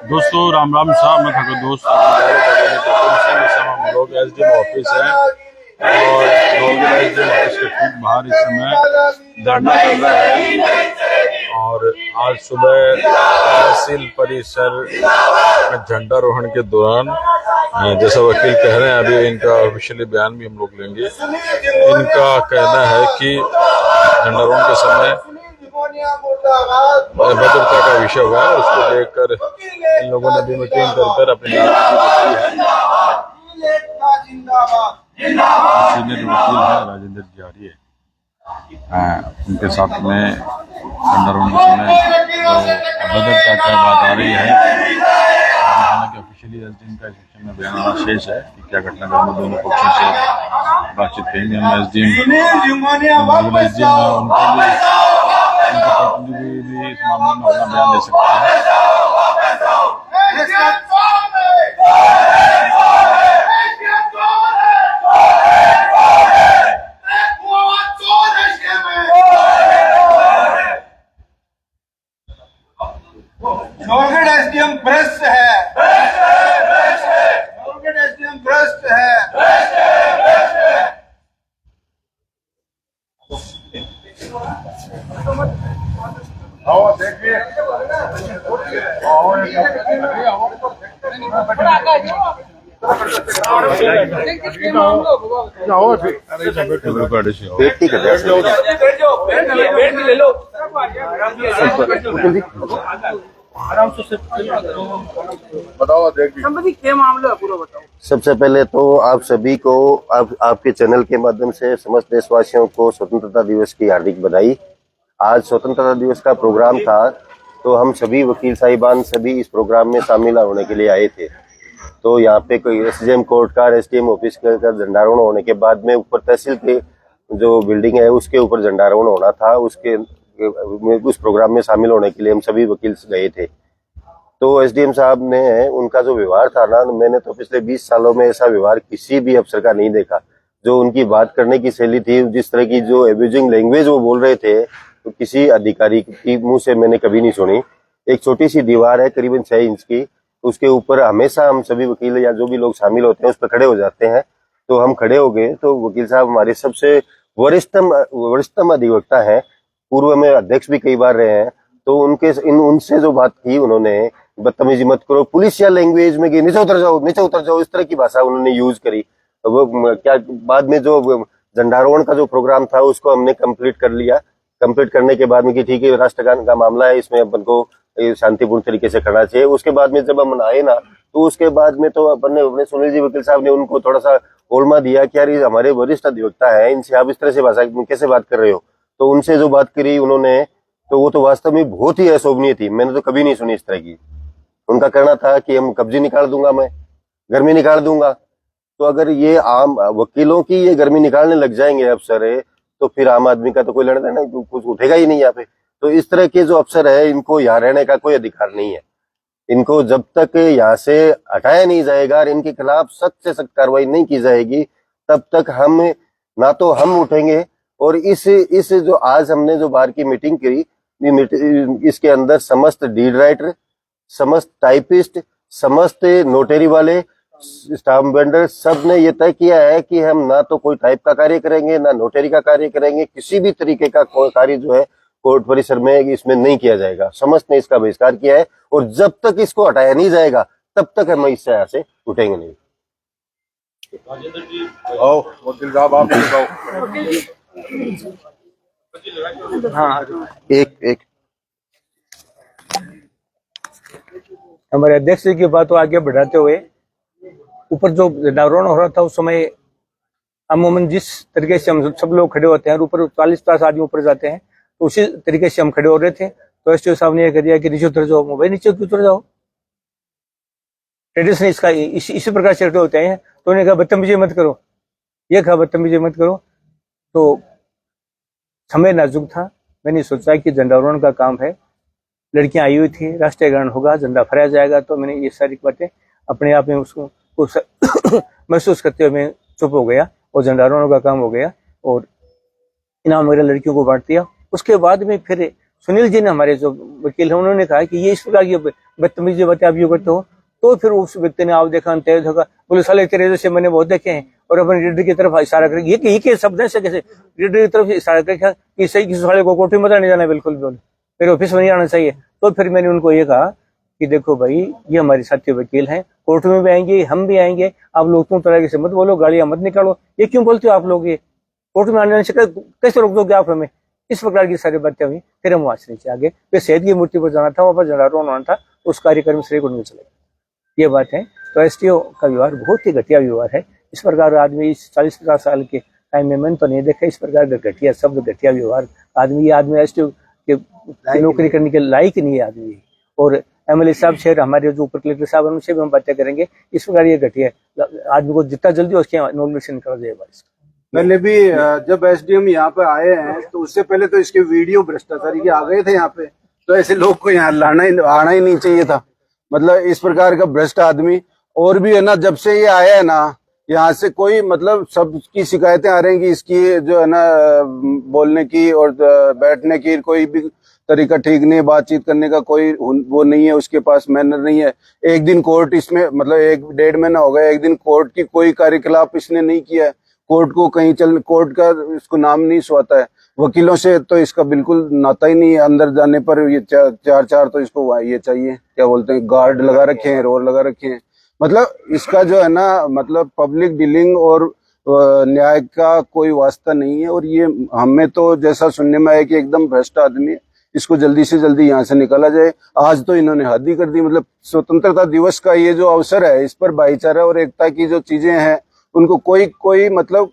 दोस्तों राम राम साहब, मैं था दोस्त हम लोग एसडीएम ऑफिस है और लोग एसडीएम ऑफिस के ठीक बाहर इस समय धरना चल रहा है। और आज सुबह तहसील परिसर में झंडारोहण के दौरान जैसा वकील कह रहे हैं, अभी इनका ऑफिशियली बयान भी हम लोग लेंगे। इनका कहना है कि झंडारोहण के समय भद्रता का विषय हुआ है, उसको लेकर इन लोगों ने भी मीटिंग कर अपनी सीनियर वकील है राजेंद्र जारी है, उनके साथ में झंडारोहण के समय भद्रता का बात आ रही है। हालांकि ऑफिशियली एसडीएम का सेक्शन में बयान आना शेष है कि क्या घटनाक्रम में दोनों पक्षों से बातचीत करेंगे। हम एसडीएम उनके प्रतिनिधि भी इस मामले में अपना बयान दे सकते हैं। एसडीएम भ्रष्ट है, एसडीएम भ्रष्ट है। देखिए सबसे पहले तो आप सभी को आपके चैनल के माध्यम से समस्त देशवासियों को स्वतंत्रता दिवस की हार्दिक बधाई। आज स्वतंत्रता दिवस का प्रोग्राम था, तो हम सभी वकील साहिबान सभी इस प्रोग्राम में शामिल होने के लिए आए थे। तो यहाँ पे कोई एसडीएम कोर्ट का एसडीएम ऑफिस का झंडारोहण होने के बाद में ऊपर तहसील के जो बिल्डिंग है उसके ऊपर झंडारोहण होना था, उस प्रोग्राम में शामिल होने के लिए हम सभी वकील गए थे। तो एसडीएम साहब ने उनका जो व्यवहार था ना, मैंने तो पिछले 20 सालों में ऐसा व्यवहार किसी भी अफसर का नहीं देखा। जो उनकी बात करने की शैली थी, जिस तरह की जो एब्यूजिंग लैंग्वेज वो बोल रहे थे, तो किसी अधिकारी की मुंह से मैंने कभी नहीं सुनी। एक छोटी सी दीवार है करीबन 6 इंच की, उसके ऊपर हमेशा हम सभी वकील या जो भी लोग शामिल होते हैं उस पर खड़े हो जाते हैं। तो हम खड़े हो गए, तो वकील साहब हमारे सबसे वरिष्ठतम अधिवक्ता हैं, पूर्व में अध्यक्ष भी कई बार रहे हैं। तो उनसे जो बात की उन्होंने, बदतमीजी मत करो, पुलिस या लैंग्वेज में कि नीचे उतर जाओ, इस तरह की भाषा उन्होंने यूज करी। वो क्या बाद में जो झंडारोहण का जो प्रोग्राम था उसको हमने कंप्लीट कर लिया। कंप्लीट करने के बाद में कि ठीक है, राष्ट्रगान का मामला है, इसमें अपन को शांतिपूर्ण तरीके से करना चाहिए। उसके बाद में जब हम आए ना, तो उसके बाद में तो अपन ने अपने सुनील जी वकील साहब ने उनको थोड़ा सा ओलमा दिया कि यार ये हमारे वरिष्ठ अधिवक्ता है, इनसे आप इस तरह से भाषा कैसे बात कर रहे हो। तो उनसे जो बात करी उन्होंने, तो वो तो वास्तव में बहुत ही अशोभनीय थी, मैंने तो कभी नहीं सुनी इस तरह की। उनका कहना था कि हम कब्जे निकाल दूंगा, मैं गर्मी निकाल दूंगा। तो अगर ये आम वकीलों की ये गर्मी निकालने लग जाएंगे अफसर है, तो फिर आम आदमी का तो कोई लड़ना नहीं, कुछ उठेगा ही नहीं यहाँ पे। तो इस तरह के जो अफसर है, इनको यहाँ रहने का कोई अधिकार नहीं है। इनको जब तक यहाँ से हटाया नहीं जाएगा और इनके खिलाफ सख्त से सख्त कार्रवाई नहीं की जाएगी, तब तक हम ना तो हम उठेंगे। और इस जो आज हमने जो बाहर की मीटिंग करी, इसके अंदर समस्त डीड राइटर, समस्त टाइपिस्ट, समस्त नोटरी वाले, स्टाम्प वेंडर, सब ने ये तय किया है कि हम ना तो कोई टाइप का कार्य करेंगे, ना नोटरी का कार्य करेंगे, किसी भी तरीके का कार्य जो है कोर्ट परिसर में इसमें नहीं किया जाएगा। समस्त ने इसका बहिष्कार किया है, और जब तक इसको हटाया नहीं जाएगा तब तक हम इससे यहाँ से उठेंगे नहीं। वकील साहब आप हाँ, एक हमारे अध्यक्ष जी की बात को आगे बढ़ाते हुए, ऊपर जो झंडारोहण हो रहा था उस समय अमूमन जिस तरीके से हम सब लोग खड़े होते हैं, ऊपर 40-50 आदमी ऊपर जाते हैं, तो उसी तरीके से हम खड़े हो रहे थे। तो एसटीओ साहब ने यह कह दिया कि नीचे उतर जाओ। मोबाइल नीचे उतर जाओ, ट्रेडिशन इसका इसी प्रकार से खड़े होते हैं। तो उन्होंने कहा बदतमीजी मत करो, ये कहा बदतमीजी मत करो। तो समय नाजुक था, मैंने सोचा कि झंडारोहण का काम है, लड़कियां आई हुई थी, राष्ट्रीय गान होगा, झंडा फहराया जाएगा। तो मैंने ये सारी बातें अपने आप में उसको महसूस करते हुए मैं चुप हो गया और झंडारोहण का काम हो गया और इनाम वगैरह लड़कियों को बांट दिया। उसके बाद में फिर सुनील जी ने, हमारे जो वकील हैं, उन्होंने कहा कि ये इस प्रकार की बदतमीजी बातें आप यूँ करते हो, तो फिर उस व्यक्ति ने आप देखा तेज होगा, बोले साले तेरे जैसे मैंने बहुत देखे हैं, और अपने लीडर की तरफ इशारा कर, ये के शब्द है कैसे लीडर की तरफ इशारा कर कि सही किसी साले को कोर्ट में नहीं जाना, बिल्कुल भी बोले मेरे ऑफिस में नहीं आना चाहिए। तो फिर मैंने उनको ये कहा कि देखो भाई, ये हमारे साथी वकील हैं, कोर्ट में भी आएंगे, हम भी आएंगे, आप लोग तुम तरह से मत बोलो, गालियां मत निकालो, ये क्यों बोलते हो आप लोग, ये कोर्ट में आने से कैसे रोक दोगे आप हमें, इस प्रकार की सारी बातें हुई। फिर हम वहां से नीचे आगे, फिर शहीद की मूर्ति पर जाना था, वहां पर झंडारोहण होना था, उस कार्यक्रम से नहीं चले, ये बात है। तो एसटीओ का व्यवहार बहुत ही घटिया व्यवहार है। इस प्रकार आदमी 40-50 साल के टाइम में मैंने तो नहीं देखा इस प्रकार का घटिया शब्द, घटिया व्यवहार। ये आदमी एसटीओ के नौकरी करने के लायक नहीं है आदमी। और एमएलए साहब शहर, हमारे जो ऊपर कलेक्टर साहब, उनसे भी हम बातें करेंगे। इस प्रकार ये घटिया आदमी को जितना जल्दी उसके नॉमिनेशन करा जाएगा। पहले भी जब एसडीएम यहाँ पे आए हैं तो उससे पहले तो इसके वीडियो भ्रष्टाचारी के आ गए थे यहाँ पे, तो ऐसे लोग को यहाँ आना ही नहीं चाहिए था। मतलब इस प्रकार का भ्रष्ट आदमी, और भी है ना, जब से ये आया है ना, यहाँ से कोई मतलब सबकी शिकायतें आ रही हैं कि इसकी जो है ना बोलने की और बैठने की कोई भी तरीका ठीक नहीं है, बातचीत करने का कोई वो नहीं है, उसके पास मैनर नहीं है। एक दिन कोर्ट इसमें मतलब 1-1.5 महीना हो गया, एक दिन कोर्ट की कोई कार्यकलाप इसने नहीं किया है। कोर्ट को कहीं कोर्ट का इसको नाम नहीं सुहाता है। वकीलों से तो इसका बिल्कुल नाता ही नहीं है। अंदर जाने पर ये चार तो इसको ये चाहिए, क्या बोलते हैं, गार्ड लगा रखे हैं, रोर लगा रखे हैं। मतलब इसका जो है ना, मतलब पब्लिक डीलिंग और न्याय का कोई वास्ता नहीं है। और ये हमें तो जैसा सुनने में आया कि एकदम भ्रष्ट आदमी है, इसको जल्दी से जल्दी यहाँ से निकाला जाए। आज तो इन्होंने हद ही कर दी। मतलब स्वतंत्रता दिवस का ये जो अवसर है, इस पर भाईचारा और एकता की जो चीजें हैं, उनको कोई मतलब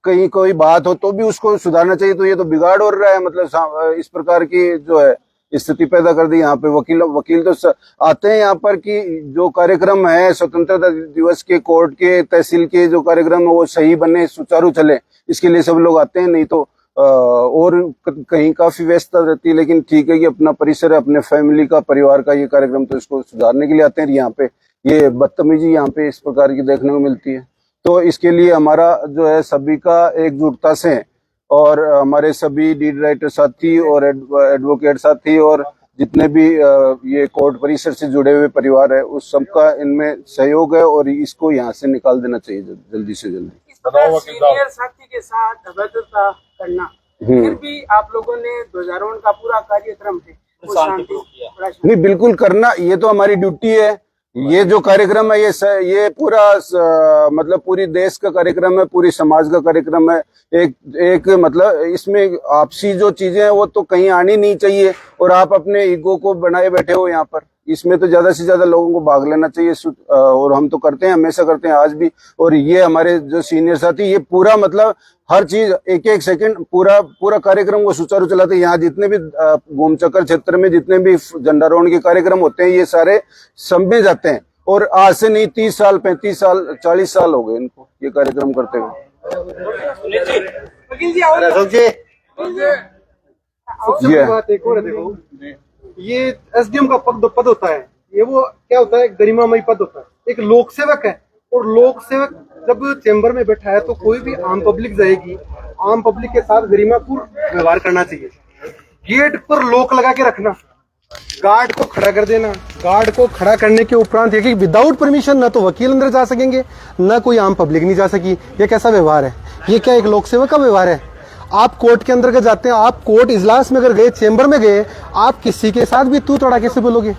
कहीं कोई बात हो तो भी उसको सुधारना चाहिए। तो ये तो बिगाड़ हो रहा है। मतलब इस प्रकार की जो है स्थिति पैदा कर दी यहाँ पे। वकील तो आते हैं यहाँ पर कि जो कार्यक्रम है स्वतंत्रता दिवस के, कोर्ट के, तहसील के जो कार्यक्रम है वो सही बने, सुचारू चले, इसके लिए सब लोग आते हैं। नहीं तो और कहीं काफी व्यस्तता रहती है। लेकिन ठीक है कि अपना परिसर है, अपने फैमिली का, परिवार का ये कार्यक्रम, तो इसको सुधारने के लिए आते हैं। यहाँ पे ये बदतमीजी यहाँ पे इस प्रकार की देखने को मिलती है। तो इसके लिए हमारा जो है सभी का एकजुटता से, और हमारे सभी लीड राइटर साथी और एडवोकेट साथी और जितने भी ये कोर्ट परिसर से जुड़े हुए परिवार है, उस सबका इनमें सहयोग है। और इसको यहाँ से निकाल देना चाहिए जल्दी से जल्दी। सीनियर साथी के साथ अभद्रता करना, फिर भी आप लोगों ने ध्वजारोहण का पूरा कार्यक्रम है नहीं, बिल्कुल करना, ये तो हमारी ड्यूटी है। ये जो कार्यक्रम है ये पूरा मतलब पूरी देश का कार्यक्रम है, पूरी समाज का कार्यक्रम है। एक मतलब इसमें आपसी जो चीजें हैं वो तो कहीं आनी नहीं चाहिए। और आप अपने ईगो को बनाए बैठे हो यहाँ पर, इसमें तो ज्यादा से ज्यादा लोगों को भाग लेना चाहिए। और हम तो करते हैं, हमेशा करते हैं, आज भी। और ये हमारे जो सीनियर साथी, ये पूरा मतलब हर चीज एक सेकंड पूरा कार्यक्रम वो सुचारू चलाते हैं। यहाँ जितने भी गोमचक्कर क्षेत्र में जितने भी झंडारोहण के कार्यक्रम होते हैं, ये सारे समझे जाते हैं। और आज से नहीं, 30 साल, 35 साल, 40 साल हो गए इनको ये कार्यक्रम करते हुए। बात एक और है, देखो ये एसडीएम का पद होता है, ये वो क्या होता है, गरिमामयी पद होता है। एक लोक सेवक है, और लोक सेवक जब चेंबर में बैठा है तो कोई भी आम पब्लिक जाएगी, आम पब्लिक के साथ गरिमापूर्ण व्यवहार करना चाहिए। गेट पर लोक लगा के रखना, गार्ड को खड़ा कर देना, गार्ड को खड़ा करने के उपरांत ये कि विदाउट परमिशन ना तो वकील अंदर जा सकेंगे, ना कोई आम पब्लिक नहीं जा सकी। ये कैसा व्यवहार है? ये क्या एक लोक सेवक का व्यवहार है? आप कोर्ट के अंदर जाते हैं, आप कोर्ट इजलास में अगर गए, चेंबर में गए, आप किसी के साथ भी तू तोड़ा कैसे बोलोगे?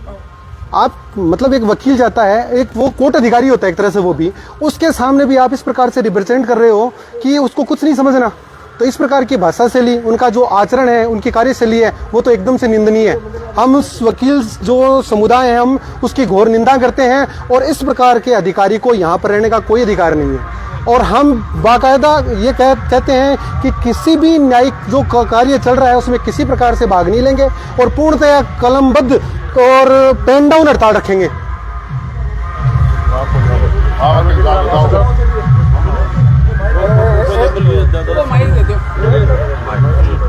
आप मतलब एक वकील जाता है, एक वो कोर्ट अधिकारी होता है एक तरह से, वो भी उसके सामने भी आप इस प्रकार से रिप्रेजेंट कर रहे हो कि उसको कुछ नहीं समझना। तो इस प्रकार की भाषा शैली, उनका जो आचरण है, उनकी कार्यशैली है, वो तो एकदम से निंदनीय है। हम उस वकील जो समुदाय है, हम उसकी घोर निंदा करते हैं। और इस प्रकार के अधिकारी को यहाँ पर रहने का कोई अधिकार नहीं है। और हम बाकायदा ये कहते हैं कि किसी भी न्यायिक जो कार्य चल रहा है उसमें किसी प्रकार से भाग नहीं लेंगे और पूर्णतया कलमबद्ध और पेन डाउन हड़ताल रखेंगे।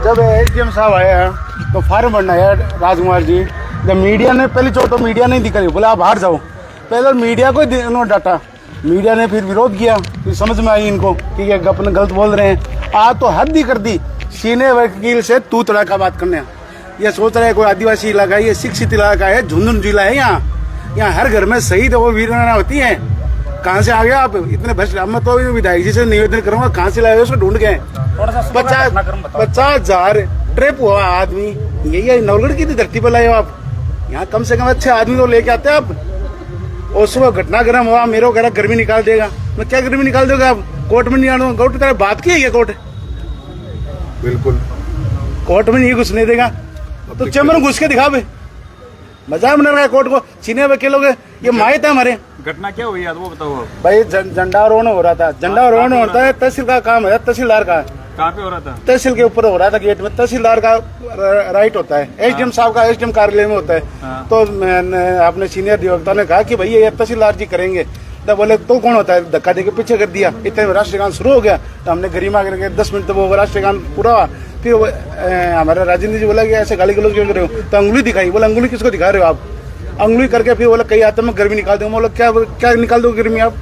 जब एसडीएम साहब आए हैं तो फार्म भरना है राजकुमार जी, जब मीडिया ने पहली चोट तो मीडिया नहीं दिखाई, बोला आप बाहर जाओ। पहले मीडिया को उन्होंने डांटा, मीडिया ने फिर विरोध किया, फिर समझ में आई इनको कि ये अपने गलत बोल रहे हैं। आज तो हद ही कर दी, सीनियर वकील से तू तड़ा का बात करने। ये सोच रहे कोई आदिवासी इलाका है, ये शिक्षित इलाका है, झुंझुनू जिला है। यहाँ हर घर में शहीद वो वीरांगना होती है। कहाँ से आ गए आप इतने भ्रष्ट? मैं तो विधायक जी से निवेदन करूंगा, कहाँ से लाए उसको ढूंढ गए। 50,000 ट्रिप हुआ आदमी, यही नवगढ़ की धरती पर लाए हो आप। यहाँ कम से कम अच्छे आदमी तो लेके आते हैं आप। और सुबह घटना गर्म हुआ, मेरे को कह रहा गर्मी निकाल देगा। मैं क्या गर्मी निकाल दोगे आप? कोर्ट में नहीं आना, कोर्ट की बात की है ये कोर्ट? बिल्कुल कोर्ट में नहीं घुसने देगा तो चैम्बर में घुस के दिखा भाई। मजाक बना रहा है कोर्ट को। सीनियर वकीलों के ये माहित है हमारे। घटना क्या हुई यार वो बताओ। भाई झंडारोहण हो रहा था। झंडारोहण होता है तहसील का काम है, तहसीलदार का। कहाँ पे हो रहा था? तहसील के ऊपर हो रहा था, गेट में। तहसीलदार का राइट होता है, एसडीएम साहब का एसडीएम कार्यालय में होता है। तो अपने सीनियर अधिवक्ता ने कहा कि भाई ये तहसीलदार जी करेंगे। तो बोले तो कौन होता है? धक्का देके पीछे कर दिया। इतने में राष्ट्रगान शुरू हो गया। तो हमने गरिमा करके 10 मिनट तो वो राष्ट्रगान पूरा हुआ। फिर हमारा राजेंद्र जी बोला कि ऐसे गाली गलौज क्यों कर रहे हो? तो अंगुली दिखाई। बोला अंगुली किसको दिखा रहे हो आप? अंगुली करके फिर बोला कई आते मैं गर्मी निकाल दूंगा। बोला क्या निकाल दो गर्मी आप?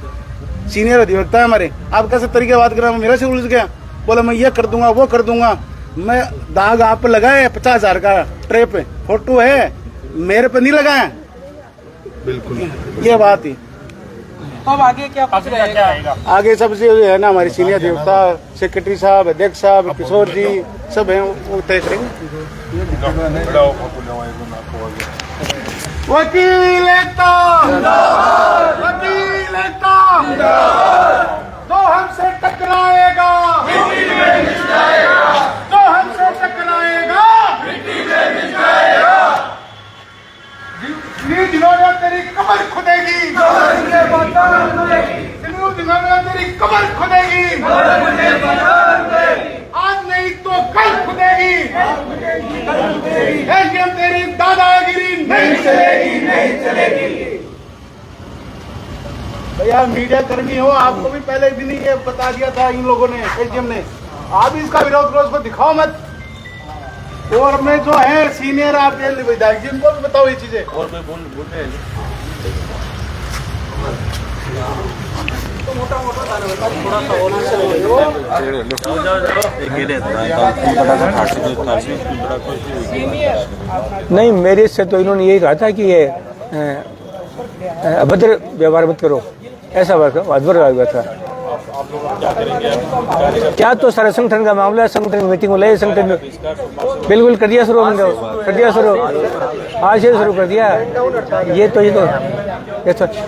सीनियर अधिवक्ता है हमारे, आप कैसे तरीके बात कर रहे हैं? मेरा से उलझ गया। बोला मैं ये कर दूंगा वो कर दूंगा। मैं दाग आप पे लगाए 50,000 का ट्रेप फोटो है, मेरे पे नहीं लगाया। बिल्कुल ये बात ही। तो अब आगे क्या कुछ रहेगा? आगे सबसे है ना हमारी सीनियर अधिवक्ता, सेक्रेटरी साहब, अध्यक्ष साहब, किशोर जी सब हैं, वो तय करेंगे। वकील एकता, वकील एकता, जो हमसे टकराएगा, जो हमसे टकराएगा, जिन्होंने तेरी कमर खुदेगी, जिन्होंने तेरी कमर खुदेगी, आज नहीं तो कल खुदेगी। एसडीएम तेरी दादागिरी नहीं चलेगी, नहीं चलेगी। भैया मीडिया कर्मी हो, आपको भी पहले दिन ही ये बता दिया था इन लोगों ने, एसडीएम ने। आप भी इसका विरोध करो, उसको दिखाओ मत। और में जो है सीनियर आप विधायक जी उनको भी बताओ ये चीजें। और कोई बोलते हैं तो मोटा मोटा थोड़ा सा नहीं, मेरे से तो इन्होंने यही कहा था कि ये अभद्र व्यवहार मत करो, ऐसा अभद्र हुआ था। क्या तो सारा संगठन का मामला है, संगठन की मीटिंग बुलाई, संगठन में बिल्कुल कर दिया शुरू, कर दिया शुरू, आज से शुरू कर दिया। ये तो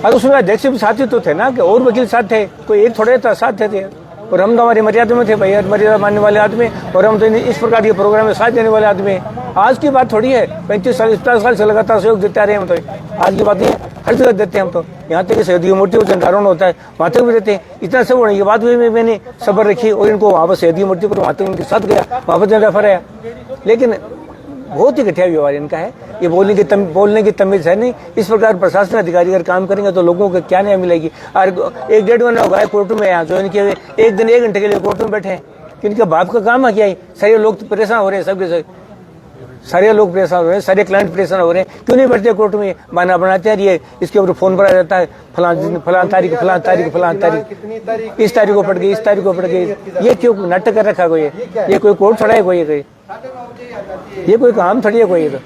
और उसमें अध्यक्ष भी साथी तो थे ना, कि और वकील साथ थे, कोई एक थोड़े था, साथ थे। और हम तो हमारी मर्यादा में थे भाई, मर्यादा मानने वाले आदमी, और हम तो इस प्रकार के प्रोग्राम में साथ देने वाले आदमी। आज की बात थोड़ी है, 35 साल 50 साल से लगातार सहयोग देते आ रहे हैं हम तो। आज की बात नहीं है, हर जगह देते हैं हम तो। यहाँ तक सहयोगी मूर्ति झंडारोहण होता है, वहाँ तक भी देते हैं। इतना सब होने की बात हुई, मैंने सब्र रखी और इनको वहाँ पर सहयोगी मूर्ति पर वहाँ तक उनके साथ गया, वहाँ पर झंडा फहराया। लेकिन बहुत ही घटिया व्यवहार इनका है। ये बोलने की तमीज है नहीं। इस प्रकार प्रशासन अधिकारी अगर काम करेंगे तो लोगों को क्या न्याय मिलेगी? और 1-1.5 महीना होगा कोर्ट में यहाँ ज्वाइन किए हुए, एक दिन 1 घंटे के लिए कोर्ट में बैठे हैं। इनके बाप का काम है क्या? सारे लोग तो परेशान हो रहे हैं, सबके सारे लोग परेशान हो रहे हैं, सारे क्लाइंट परेशान हो रहे हैं। क्यों नहीं बैठते कोर्ट में? बहाना बनाते हैं, ये इसके ऊपर फोन भरा जाता है, फलां तारीख, इस तारीख को पड़ गई, इस तारीख को पड़ गई। ये क्यों नाटक कर रखा कोई? ये कोई कोर्ट थोड़ा है कोई? ये कोई काम थोड़ी है कोई? तो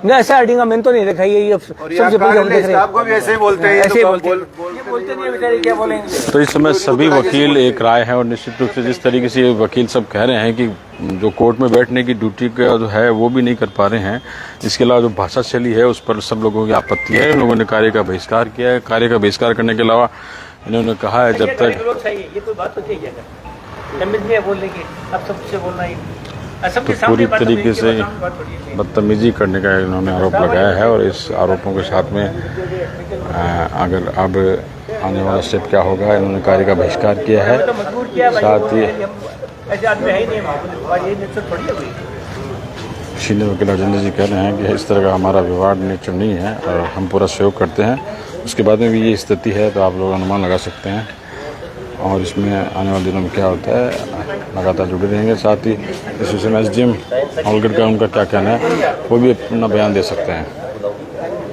नहीं, ऐसा हटिंगा मैंने तो नहीं देखा। ये सबसे पहले हम देख रहे हैं, आपको भी ऐसे ही बोलते हैं, ऐसे ही बोलते नहीं बेचारे, क्या बोलेंगे? तो इस समय सभी वकील एक राय है, और निश्चित रूप से जिस तरीके से ये वकील सब कह रहे हैं कि जो कोर्ट में बैठने की ड्यूटी का जो है वो भी नहीं कर पा रहे हैं, इसके अलावा जो भाषा शैली है उस पर सब लोगों की आपत्ति है। इन लोगों ने कार्य का बहिष्कार किया है। कार्य का बहिष्कार करने के अलावा इन्होंने कहा है जब तक ये कोई बात होती है क्या बोलने की? अब सबसे बोलना ही तो पूरी तरीके से बदतमीजी करने का इन्होंने आरोप लगाया है। और इस आरोपों के साथ में अगर अब आने वाला स्टेप क्या होगा, इन्होंने कार्य का बहिष्कार किया है। साथ ही सीनियर वकील राजेंद्र जी कह रहे हैं कि इस तरह का हमारा व्यवहार नेचर नहीं है और हम पूरा सहयोग करते हैं। उसके बाद में भी ये स्थिति है तो आप लोग अनुमान लगा सकते हैं, और इसमें आने वाले दिनों में क्या होता है लगातार जुड़े रहेंगे। साथ ही इस विषय में एसडीएम नवगढ़ का उनका क्या कहना है वो भी अपना बयान दे सकते हैं।